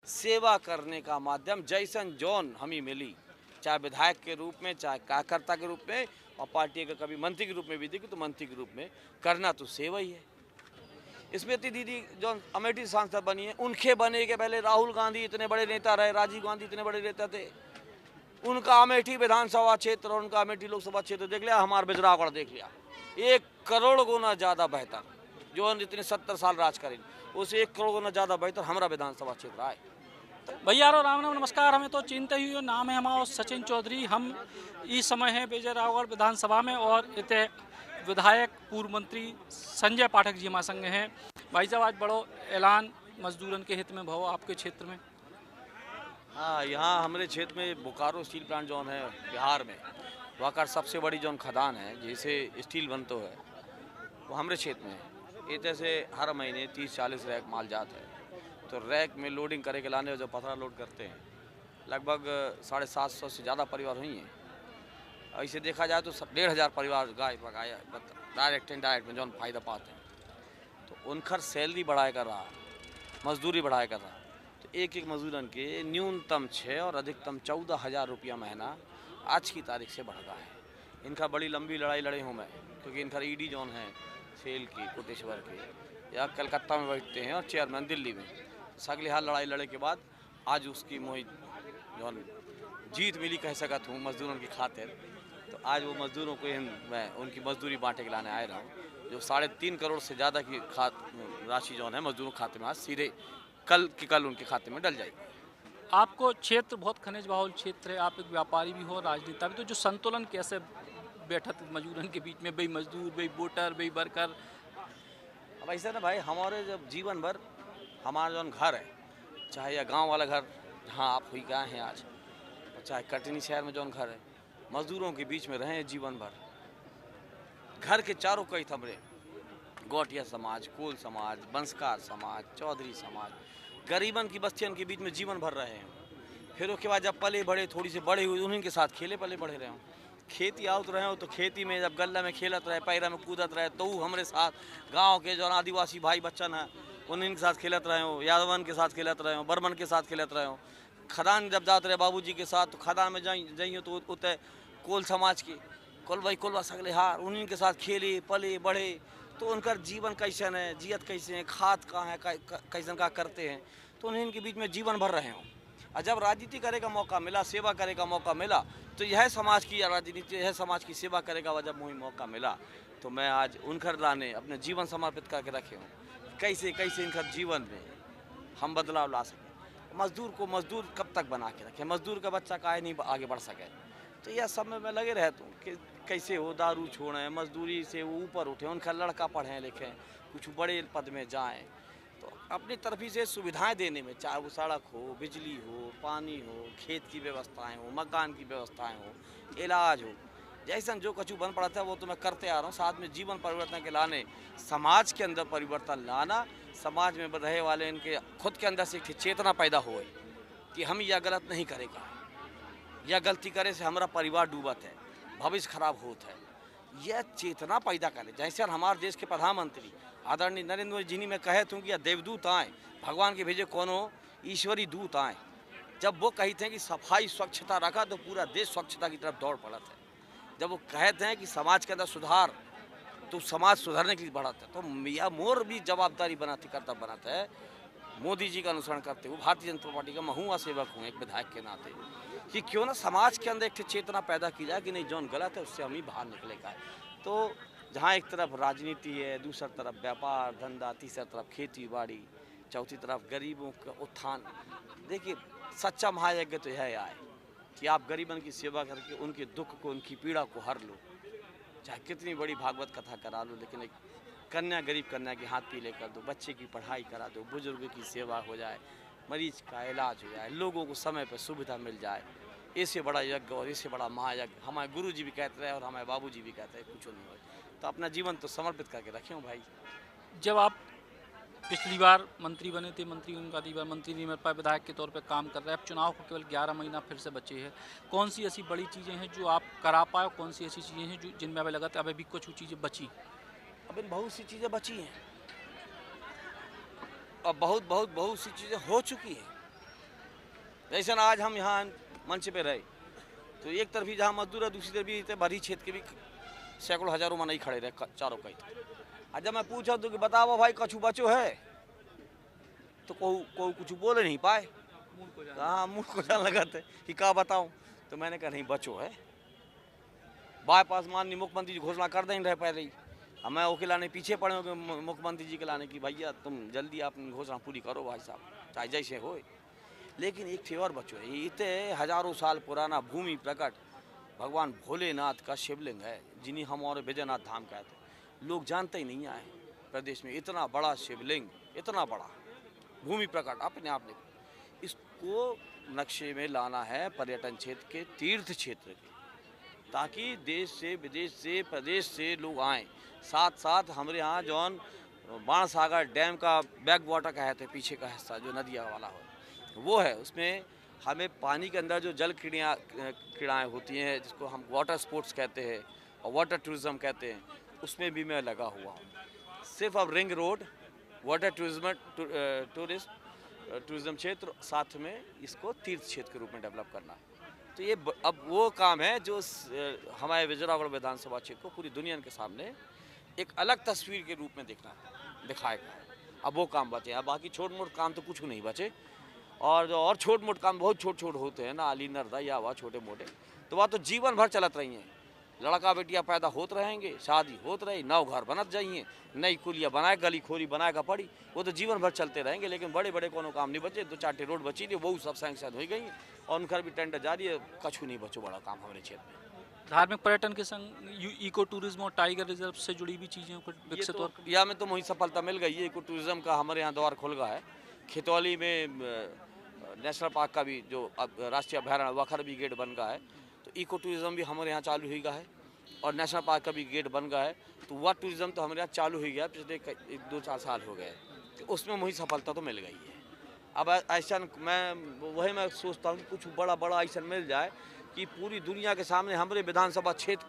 सेवा करने का माध्यम जैसन जौन हमें मिली, चाहे विधायक के रूप में, चाहे कार्यकर्ता के रूप में, और पार्टी अगर कभी मंत्री के रूप में भी देखी तो मंत्री के रूप में करना तो सेवा ही है। स्मृति दीदी जो अमेठी सांसद बनी है, उनके बने के पहले राहुल गांधी इतने बड़े नेता रहे, राजीव गांधी इतने बड़े नेता थे, उनका अमेठी विधानसभा क्षेत्र और उनका अमेठी लोकसभा क्षेत्र देख लिया, हमारा बिजरावगढ़ देख लिया, 1 करोड़ गुना ज़्यादा बेहतर। जो इतने 70 साल राज करें उसे 1 करोड़ गुना ज़्यादा बेहतर हमारा विधानसभा क्षेत्र आए। भैया राम राम नमस्कार। हमें तो चिंता ही नाम है हमारा सचिन चौधरी। हम इस समय है बिजरावगढ़ विधानसभा में और इतने विधायक पूर्व मंत्री संजय पाठक जी हमारे संग हैं। भाई साहब, आज बड़ो ऐलान मजदूरन के हित में भाव आपके क्षेत्र में। हाँ, यहाँ हमारे क्षेत्र में बोकारो स्टील प्लांट जोन है बिहार में, वहाँ का सबसे बड़ी जोन खदान है जिसे स्टील बनता है, वो हमारे क्षेत्र में है। ये जैसे हर महीने 30-40 रैक माल जाता है, तो रैक में लोडिंग करे के लाने जो पथरा लोड करते हैं, लगभग 750 से ज़्यादा परिवार हुई हैं। ऐसे देखा जाए तो 1500 परिवार गाय पकाया डायरेक्ट इनडायरेक्ट में जो फायदा पाते हैं, तो उनका सैलरी बढ़ाया कर रहा, मजदूरी बढ़ाया कर रहा। तो एक मजदूरन के न्यूनतम 6 और अधिकतम 14,000 रुपया महीना आज की तारीख से बढ़ रहा है। इनका बड़ी लंबी लड़ाई लड़े हूँ मैं, क्योंकि इनका ईडी जोन है सेल की कोटेश्वर के, या कलकत्ता में बैठते हैं और चेयरमैन दिल्ली में। सगले हाल लड़ाई लड़े के बाद आज उसकी मोही जो जीत मिली कह सकता हूँ मजदूरों की खातिर। तो आज वो मजदूरों को मैं उनकी मजदूरी बांटे के लाने आया रहा हूँ। जो 3.5 करोड़ से ज़्यादा की राशि जो है मजदूरों के खाते में आज सीधे कल उनके खाते में डल जाएगी। आपको क्षेत्र बहुत खनिज बहुल क्षेत्र है, आप एक व्यापारी भी हो, राजनेता भी, तो जो संतुलन कैसे बैठत मजदूरन के बीच में, भाई मजदूर, भाई वोटर, भाई वर्कर। अब ऐसा ना भाई, हमारे जब जीवन भर हमारा जो घर है, चाहे या गांव वाला घर जहाँ आप हुई गए हैं आज, चाहे कटनी शहर में जो घर है, मजदूरों के बीच में रहे जीवन भर। घर के चारों कई थमरे, गोटिया समाज, कोल समाज, बंसकार समाज, चौधरी समाज, गरीबन की बस्तियों के बीच में जीवन भर रहे हैं। फिर उसके बाद जब पले बड़े थोड़ी सी बड़े हुए, उन्हीं के साथ खेले पले बढ़े रहे हों। खेती आवत रहे हो तो खेती में जब गल्ला में खेलत रहे, पैरा में कूदत रहे, तो हमारे साथ गांव के जो आदिवासी भाई बच्चन हैं उन्हीं के साथ खेलत रहे हो, यादवन के साथ खेलत रहे हो, बर्मन के साथ खेलत रहे हो। खदान जब जाते रहे बाबूजी के साथ, तो खदान में जाइए तो उतने कोल समाज के कोलवा सगले हार, उन्हीं के साथ खेले पले बढ़े। तो उनका जीवन कैसन है, जियत कैसे हैं, खाद कहाँ है, कैसन का करते हैं, तो उन्हीं के बीच में जीवन भर रहे हों। और जब राजनीति करे का मौका मिला, सेवा करे का मौका मिला, तो यह समाज की राजनीति, यह समाज की सेवा करेगा। वह जब मुझे मौका मिला तो मैं आज उनकर लाने अपने जीवन समर्पित करके रखे हूँ। कैसे कैसे इनका जीवन में हम बदलाव ला सकें, मजदूर को मजदूर कब तक बना के रखें, मजदूर का बच्चा काहे नहीं आगे बढ़ सके। तो यह सब में मैं लगे रहता हूँ कि कैसे हो दारू छोड़ें, मजदूरी से वो ऊपर उठें, उनका लड़का पढ़ें लिखें, कुछ बड़े पद में जाएं। तो अपनी तरफ ही से सुविधाएं देने में, चाहे वो सड़क हो, बिजली हो, पानी हो, खेत की व्यवस्थाएं हो, मकान की व्यवस्थाएं हो, इलाज हो, जैसा जो कछु बन पड़ा था वो तो मैं करते आ रहा हूँ। साथ में जीवन परिवर्तन के लाने, समाज के अंदर परिवर्तन लाना, समाज में रहे वाले इनके खुद के अंदर से एक चेतना पैदा हो कि हम यह गलत नहीं करेगा, यह गलती करे से हमारा परिवार डूबत है, भविष्य खराब होता है, यह चेतना पैदा करे। जैसे हमारे देश के प्रधानमंत्री आदरणीय नरेंद्र मोदी जी में कहे थे कि यह देवदूत आए, भगवान के भेजे कोनो ईश्वरी दूत आए। जब वो कहते हैं कि सफाई स्वच्छता रखा तो पूरा देश स्वच्छता की तरफ दौड़ पड़ता है। जब वो कहते हैं कि समाज के अंदर सुधार, तो समाज सुधरने के लिए बढ़ाता है। तो यह मोर भी जवाबदारी कर्तव्य बनाता है मोदी जी का अनुसरण करते हुए, भारतीय जनता पार्टी का महुआ सेवक हूँ एक विधायक के नाते, कि क्यों ना समाज के अंदर एक चेतना पैदा की जाए कि नहीं जौन गलत है उससे हम ही बाहर निकलेगा। तो जहाँ एक तरफ राजनीति है, दूसरी तरफ व्यापार धंधा, तीसरी तरफ खेती बाड़ी, चौथी तरफ गरीबों का उत्थान। देखिए सच्चा महायज्ञ तो यह आए कि आप गरीबन की सेवा करके उनके दुख को, उनकी पीड़ा को हर लो, चाहे कितनी बड़ी भागवत कथा करा लो, लेकिन एक कन्या, गरीब कन्या के हाथ पीले कर दो, बच्चे की पढ़ाई करा दो, बुजुर्ग की सेवा हो जाए, मरीज का इलाज हो जाए, लोगों को समय पर सुविधा मिल जाए, इससे बड़ा यज्ञ और इससे बड़ा महायज्ञ हमारे गुरु जी भी कहते रहे और हमारे बाबू जी भी कहते हैं कुछ नहीं हो। तो अपना जीवन तो समर्पित करके रखे हो भाई। जब आप पिछली बार मंत्री बने थे, मंत्री उनका बार मंत्री नहीं मिल पाए, विधायक के तौर पे काम कर रहे हैं, अब चुनाव को केवल 11 महीना फिर से बचे हैं, कौन सी ऐसी बड़ी चीज़ें हैं जो आप करा पाए, कौन सी ऐसी चीज़ें हैं जो जिनमें अभी लगा अभी भी कुछ चीज़ें बची? अब इन बहुत सी चीज़ें बची हैं और बहुत सी चीज़ें हो चुकी हैं। जैसे ना आज हम यहाँ मंच पे रहे तो एक तरफ ही जहाँ मजदूर है दूसरी तरफ भी भरी क्षेत्र के भी सैकड़ों हजारों मन ही खड़े रहे चारों कई। आज जब मैं पूछा तो कि बताओ भाई कछु बचो है तो कोई कुछ बोले नहीं पाए। हाँ मुँह को जान लगा थे कि क्या बताऊँ, तो मैंने कहा नहीं बचो है। बाईपास माननीय मुख्यमंत्री जी घोषणा कर दें रहे पहले ही, अब मैं वो लाने पीछे पड़े हो मुख्यमंत्री जी के लाने की भैया तुम जल्दी अपनी घोषणा पूरी करो भाई साहब चाहे जैसे हो। लेकिन एक थे और बच्चों है, इतने हजारों साल पुराना भूमि प्रकट भगवान भोलेनाथ का शिवलिंग है जिन्हें हम और बैजनाथ धाम कहते हैं। लोग जानते ही नहीं आए प्रदेश में इतना बड़ा शिवलिंग, इतना बड़ा भूमि प्रकट अपने आप देखो। इसको नक्शे में लाना है पर्यटन क्षेत्र के, तीर्थ क्षेत्र के, ताकि देश से विदेश से प्रदेश से लोग आएँ। साथ साथ हमारे यहाँ जौन बाणसागर डैम का बैक वाटर कहते हैं पीछे का हिस्सा जो नदिया वाला हो वो है, उसमें हमें पानी के अंदर जो जल क्रीड़ाएँ होती हैं जिसको हम वाटर स्पोर्ट्स कहते हैं और वाटर टूरिज़्म कहते हैं, उसमें भी मैं लगा हुआ हूँ। सिर्फ अब रिंग रोड वाटर टूरिज़्म क्षेत्र साथ में इसको तीर्थ क्षेत्र के रूप में डेवलप करना है। तो ये अब वो काम है जो हमारे विजयरागढ़ विधानसभा क्षेत्र को पूरी दुनिया के सामने एक अलग तस्वीर के रूप में दिखाएगा। अब वो काम बचे, अब बाकी छोट मोट काम तो कुछ नहीं बचे। और छोट मोट काम बहुत छोट होते हैं ना, अली नरदा या वह छोटे मोटे, तो वह तो जीवन भर चलत रही हैं। लड़का बेटियां पैदा होते रहेंगे, शादी होते रही, नौ घर बनत जाइए, नई कुलिया बनाए, गली खोरी बनाए का पड़ी, वो तो जीवन भर चलते रहेंगे। लेकिन बड़े बड़े कोनो काम नहीं बचे, 2-4 रोड बची थी वो सब सैंक्शन हो गई और उनका भी टेंडर जारी है, कछु नहीं बचो बड़ा काम हमारे क्षेत्र में। धार्मिक पर्यटन के संग इको टूरिज्म और टाइगर रिजर्व से जुड़ी भी चीज़ें विकसित तो, या में तो वही सफलता मिल गई है। इको टूरिज्म का हमारे यहाँ द्वार खुल गया है। खेतौली में नेशनल पार्क का भी जो अब राष्ट्रीय अभ्यारण्य वखर भी गेट बन गया है, तो इको टूरिज्म भी हमारे यहाँ चालू हो गया है और नेशनल पार्क का भी गेट बन गया है। तो वह टूरिज्म तो हमारे यहाँ चालू हो गया पिछले 2-4 साल हो गए, तो उसमें वही सफलता तो मिल गई है। अब ऐसा मैं सोचता हूँ कि कुछ बड़ा ऐसा मिल जाए कि पूरी दुनिया के सामने हमारे विधानसभा क्षेत्र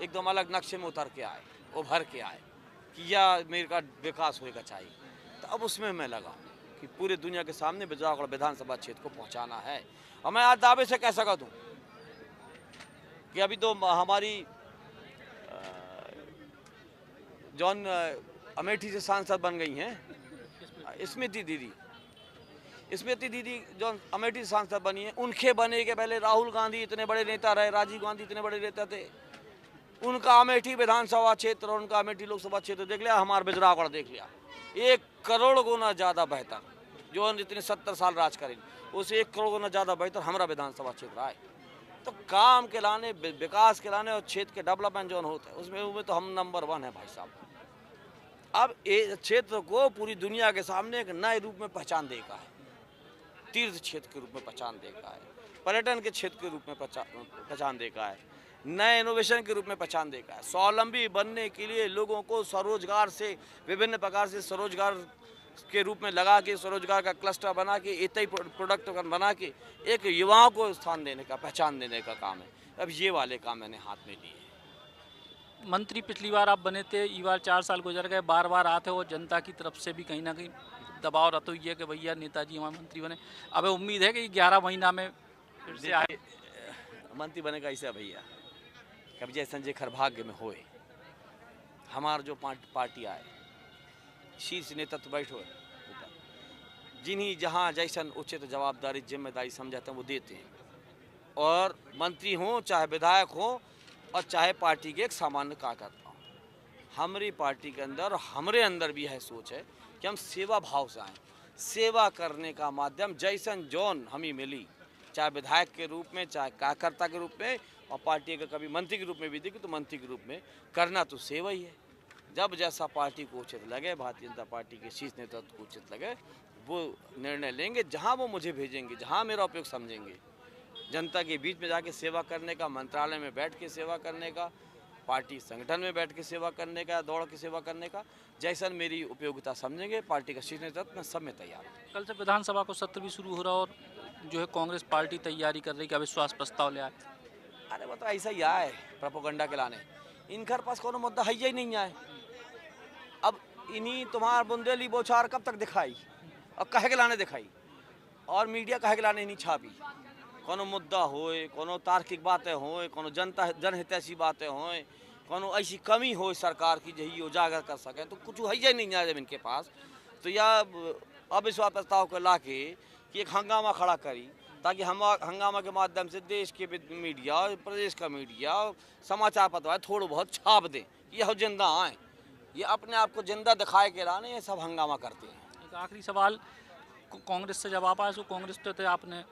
एकदम अलग नक्शे में उतर के आए, उभर के आए कि यह मेरे का विकास होगा चाहिए। तो अब उसमें मैं लगा कि पूरे दुनिया के सामने विजयरागढ़ विधानसभा क्षेत्र को पहुंचाना है। और मैं आज दावे से कह सकता हूँ कि अभी तो हमारी जौन अमेठी से सांसद बन गई हैं स्मृति दीदी जो अमेठी सांसद बनी है, उनके बने के पहले राहुल गांधी इतने बड़े नेता रहे, राजीव गांधी इतने बड़े नेता थे। उनका अमेठी विधानसभा क्षेत्र और उनका अमेठी लोकसभा क्षेत्र देख लिया, हमारा बिजरागढ़ देख लिया, 1 करोड़ गुना ज़्यादा बेहतर। जो जितने 70 साल राज करेंगे उससे 1 करोड़ गुना ज़्यादा बेहतर हमारा विधानसभा क्षेत्र आए। तो काम के लाने, विकास के लाने और क्षेत्र के डेवलपमेंट जो होता है उसमें तो हम नंबर 1 है भाई साहब। अब ये क्षेत्र को पूरी दुनिया के सामने एक नए रूप में पहचान देगा है, तीर्थ क्षेत्र के रूप में पहचान देगा है, पर्यटन के क्षेत्र के रूप में पहचान देगा है, नए इनोवेशन के रूप में पहचान देगा है। स्वावलंबी बनने के लिए लोगों को स्वरोजगार से विभिन्न प्रकार से स्वरोजगार के रूप में लगा के, स्वरोजगार का क्लस्टर बना के, इतने प्रोडक्ट बना के एक युवाओं को स्थान देने का, पहचान देने का काम है। अब ये वाले काम मैंने हाथ में लिए। मंत्री पिछली बार आप बने थे, इस बार 4 साल गुजर गए, बार आते हो, जनता की तरफ से भी कहीं ना कहीं दबाव रहता ही है कि भैया नेताजी हमारे मंत्री बने। अब उम्मीद है कि 11 महीना में फिर से आए मंत्री बनेगा। ऐसा भैया कभी जैसे जेखर भाग्य में होए, हमार जो पार्टी आए शीर्ष नेतृत्व बैठो ऊपर, जिन्हीं जहाँ जैसन उचित जवाबदारी जिम्मेदारी समझाते हैं वो देते हैं। और मंत्री हों चाहे विधायक हों और चाहे पार्टी के एक सामान्य कार्यकर्ता हों, हमारी पार्टी के अंदर हमारे अंदर भी है सोच है कि हम सेवा भाव से आएँ। सेवा करने का माध्यम जैसन जौन हमें मिली, चाहे विधायक के रूप में, चाहे कार्यकर्ता के रूप में, और पार्टी का कभी मंत्री के रूप में भी देखी तो मंत्री के रूप में करना तो सेवा ही है। जब जैसा पार्टी को उचित लगे, भारतीय जनता पार्टी के शीर्ष नेतृत्व को उचित लगे, वो निर्णय लेंगे, जहाँ वो मुझे भेजेंगे, जहाँ मेरा उपयोग समझेंगे। जनता के बीच में जाके सेवा करने का, मंत्रालय में बैठ के सेवा करने का, पार्टी संगठन में बैठ के सेवा करने का, दौड़ के सेवा करने का, जैसन मेरी उपयोगिता समझेंगे पार्टी का शीर्ष नेतृत्व में सब में तैयार है। कल से विधानसभा को सत्र भी शुरू हो रहा और जो है कांग्रेस पार्टी तैयारी कर रही कि अविश्वास प्रस्ताव ले आए। अरे वो तो ऐसा ही आए प्रोपोगंडा के लाने, इनके पास कोनो मुद्दा है ही नहीं आए। अब इन्हीं तुम्हार बुंदेली बोछार कब तक दिखाई और कहे के लाने दिखाई। और मीडिया कहे के लाने नहीं छापी। कोनो मुद्दा होए, कोनो तार्किक बातें होए, कोनो जनहितैषी बातें होए, कोनो ऐसी कमी हो सरकार की जही उजागर कर सके, तो कुछ है ही नहीं जब इनके पास। तो यह अविश्वास प्रस्ताव को ला के कि एक हंगामा खड़ा करी, ताकि हम हंगामा के माध्यम से देश के मीडिया, प्रदेश का मीडिया, समाचार पत्र थोड़ा बहुत छाप दें, यह जिंदा आए, ये अपने आप को जिंदा दिखाए के लाने ये सब हंगामा करते हैं। एक आखिरी सवाल, कांग्रेस से जब आप आए तो कांग्रेस तो आपने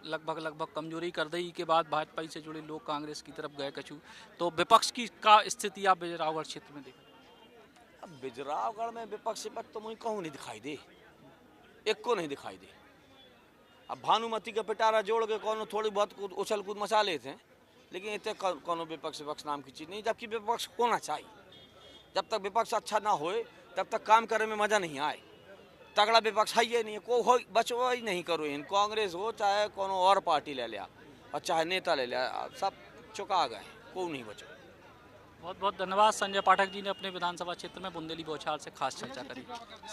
लगभग कमजोरी कर दी के बाद भाजपा से जुड़े लोग कांग्रेस की तरफ गए कछु, तो विपक्ष की का स्थिति आप बिजरावगढ़ क्षेत्र में देखें? अब बिजरावगढ़ में विपक्ष तो मुझे कहूँ नहीं दिखाई दे, एक को नहीं दिखाई दे। अब भानुमति का पिटारा जोड़ के कोनो थोड़ी बहुत उछल कूद मचा लेते हैं, लेकिन इतने कोनो विपक्ष नाम की चीज़ नहीं, जबकि विपक्ष होना चाहिए। जब तक विपक्ष अच्छा ना होए तब तक काम करने में मज़ा नहीं आए। तगड़ा विपक्ष है ये नहीं, को हो बचवा ही नहीं करो, इन कांग्रेस हो चाहे कोनो और पार्टी ले लिया और चाहे नेता ले लिया, सब चुका गए, को नहीं बचो। बहुत बहुत धन्यवाद। संजय पाठक जी ने अपने विधानसभा क्षेत्र में बुंदेली बौछार से खास चर्चा करी।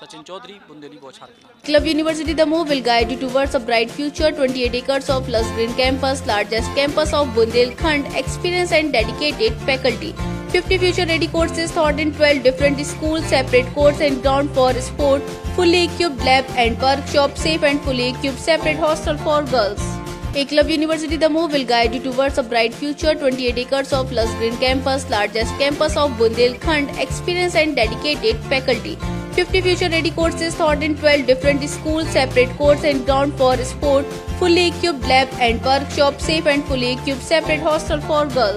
सचिन चौधरी, बुंदेली बौछार। Club University Damoh will guide you towards a bright future. 28 acres of lush green campus, largest campus of Bundelkhand, experienced and dedicated faculty. 50 future-ready courses taught in 12 different schools, separate courts and ground for sport, fully equipped lab and workshop, safe and fully equipped separate hostel for girls. Club University Damoh will guide you towards a bright future. 28 acres of lush green campus, largest campus of Bundelkhand, experienced and dedicated faculty. 50 future-ready courses taught in 12 different schools, separate courts and ground for sport, fully equipped lab and workshop, safe and fully equipped separate hostel for girls.